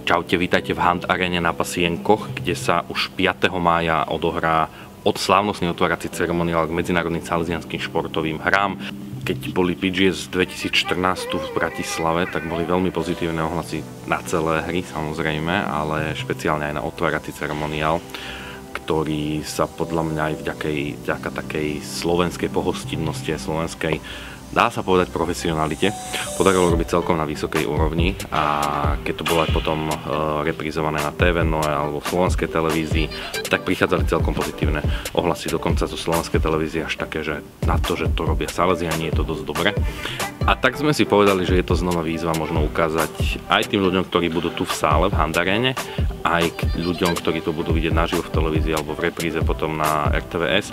Čaute, vítajte v Hand Arene na Pasienkoch, kde sa už 5. mája odohrá od slávnostný otvárací ceremoniál k medzinárodným salesianským športovým hrám. Keď boli PGS 2014 tu v Bratislave, tak boli veľmi pozitívne ohlasy na celé hry samozrejme, ale špeciálne aj na otvárací ceremoniál, ktorý sa podľa mňa aj vďaka takej slovenskej pohostinnosti a slovenskej, dá sa povedať, profesionalite podarilo robiť celkom na vysokej úrovni, a keď to bolo aj potom reprízované na TV Noe alebo v slovenskej televízii, tak prichádzali celkom pozitívne ohlasy, dokonca zo slovenskej televízie až také, že na to, že to robia Salesiani, je to dosť dobre. A tak sme si povedali, že je to znova výzva možno ukázať aj tým ľuďom, ktorí budú tu v sále v Hand Arene, aj k ľuďom, ktorí to budú vidieť naživo v televízii alebo v repríze potom na RTVS,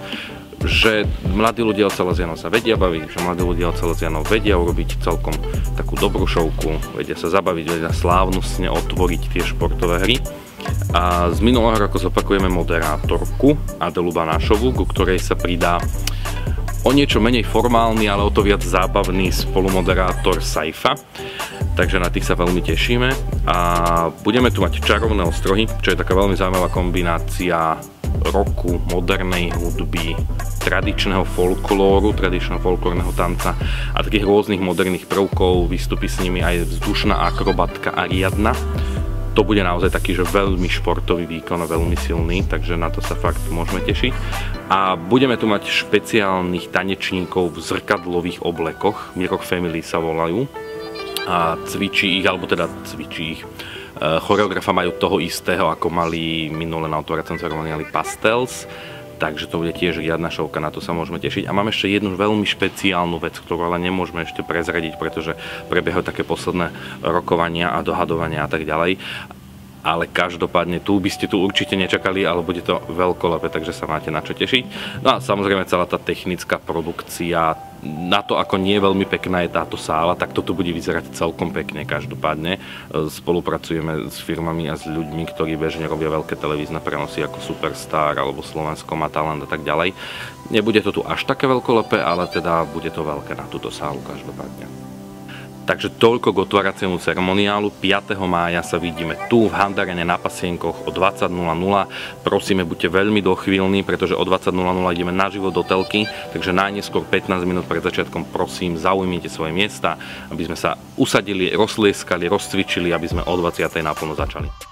že mladí ľudia od Salesianov sa vedia baviť, že mladí ľudia od Salesianov vedia urobiť celkom takú dobrú šovku, vedia sa zabaviť, vedia slávnostne otvoriť tie športové hry. A z minulého roku zopakujeme moderátorku Adelu Banášovu, ku ktorej sa pridá o niečo menej formálny, ale o to viac zábavný spolumoderátor Saifa. Takže na tých sa veľmi tešíme. A budeme tu mať čarovné ostrohy, čo je taká veľmi zaujímavá kombinácia roku, modernej hudby, tradičného folklóru, tradičného folklórneho tanca a takých rôznych moderných prvkov. Vystupí s nimi aj vzdušná akrobatka Ariadna. To bude naozaj taký, že veľmi športový výkon a veľmi silný, takže na to sa fakt môžeme tešiť. A budeme tu mať špeciálnych tanečníkov v zrkadlových oblekoch, Mirror Family sa volajú, a cvičí ich, choreografa majú toho istého, ako mali minule na otváracom ceremoniáli Pastels, takže to bude tiež riadna šovka, na to sa môžeme tešiť. A máme ešte jednu veľmi špeciálnu vec, ktorú ale nemôžeme ešte prezradiť, pretože prebiehajú také posledné rokovania a dohadovania a tak ďalej. Ale každopádne by ste tu určite nečakali, ale bude to veľkolepé, takže sa máte na čo tešiť. No a samozrejme celá tá technická produkcia, na to, ako nie veľmi pekná je táto sála, tak toto bude vyzerať celkom pekne každopádne. Spolupracujeme s firmami a s ľuďmi, ktorí bežne robia veľké televízne prenosy ako Superstar alebo Slovensko má talent a tak ďalej. Nebude to tu až také veľkolepé, ale teda bude to veľké na túto sálu každopádne. Takže toľko k otváraciemu ceremoniálu. 5. mája sa vidíme tu v Hand Arene na Pasienkoch o 20:00. Prosíme, buďte veľmi dochvíľní, pretože o 20:00 ideme naživo do telky, takže najneskôr 15 minút pred začiatkom prosím zaujmite svoje miesta, aby sme sa usadili, rozlieskali, rozcvičili, aby sme o 20:00 naplno začali.